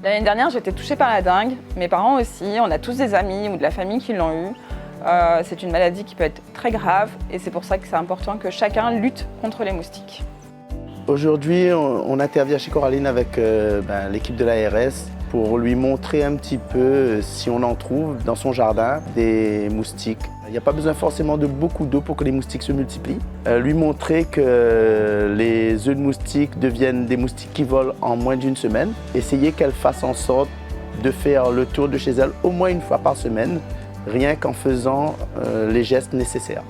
L'année dernière, j'ai été touchée par la dengue. Mes parents aussi, on a tous des amis ou de la famille qui l'ont eu. C'est une maladie qui peut être très grave et c'est pour ça que c'est important que chacun lutte contre les moustiques. Aujourd'hui, on intervient chez Coraline avec l'équipe de l'ARS pour lui montrer un petit peu si on en trouve dans son jardin des moustiques. Il n'y a pas besoin forcément de beaucoup d'eau pour que les moustiques se multiplient. Lui montrer que les œufs de moustiques deviennent des moustiques qui volent en moins d'une semaine. Essayer qu'elle fasse en sorte de faire le tour de chez elle au moins une fois par semaine, rien qu'en faisant les gestes nécessaires.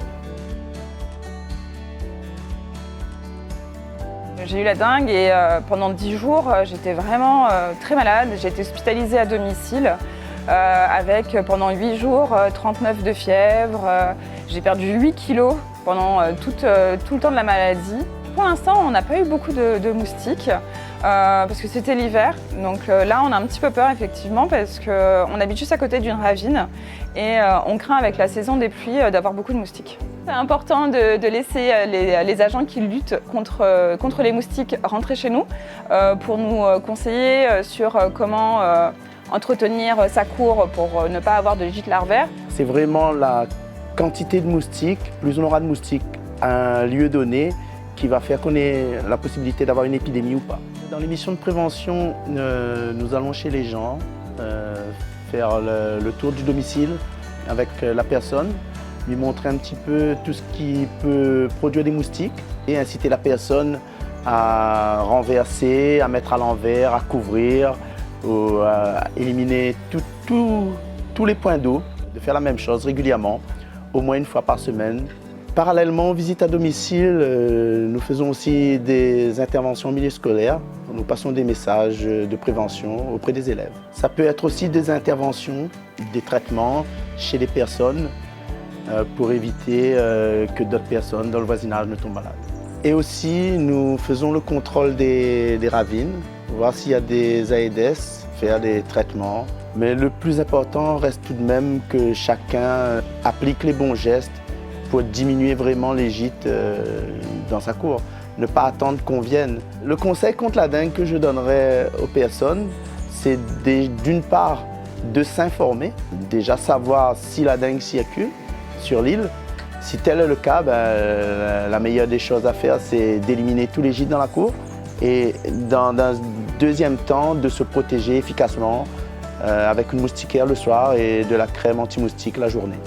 J'ai eu la dengue et pendant 10 jours, j'étais vraiment très malade. J'ai été hospitalisée à domicile avec pendant 8 jours 39 de fièvre. J'ai perdu 8 kilos pendant tout le temps de la maladie. Pour l'instant, on n'a pas eu beaucoup de moustiques parce que c'était l'hiver. Donc là, on a un petit peu peur effectivement parce qu'on habite juste à côté d'une ravine et on craint avec la saison des pluies d'avoir beaucoup de moustiques. C'est important de laisser les agents qui luttent contre les moustiques rentrer chez nous pour nous conseiller sur comment entretenir sa cour pour ne pas avoir de gîte larvaire. C'est vraiment la quantité de moustiques, plus on aura de moustiques à un lieu donné, qui va faire qu'on ait la possibilité d'avoir une épidémie ou pas. Dans les missions de prévention, nous allons chez les gens, faire le tour du domicile avec la personne, lui montrer un petit peu tout ce qui peut produire des moustiques et inciter la personne à renverser, à mettre à l'envers, à couvrir, ou à éliminer tous les points d'eau, de faire la même chose régulièrement, au moins une fois par semaine. Parallèlement aux visites à domicile, nous faisons aussi des interventions en milieu scolaire. Nous passons des messages de prévention auprès des élèves. Ça peut être aussi des interventions, des traitements chez les personnes pour éviter que d'autres personnes dans le voisinage ne tombent malades. Et aussi, nous faisons le contrôle des ravines, voir s'il y a des Aedes, faire des traitements. Mais le plus important reste tout de même que chacun applique les bons gestes pour diminuer vraiment les gîtes dans sa cour, ne pas attendre qu'on vienne. Le conseil contre la dengue que je donnerais aux personnes, c'est d'une part de s'informer, déjà savoir si la dengue circule sur l'île. Si tel est le cas, la meilleure des choses à faire, c'est d'éliminer tous les gîtes dans la cour et dans un deuxième temps, de se protéger efficacement avec une moustiquaire le soir et de la crème anti-moustique la journée.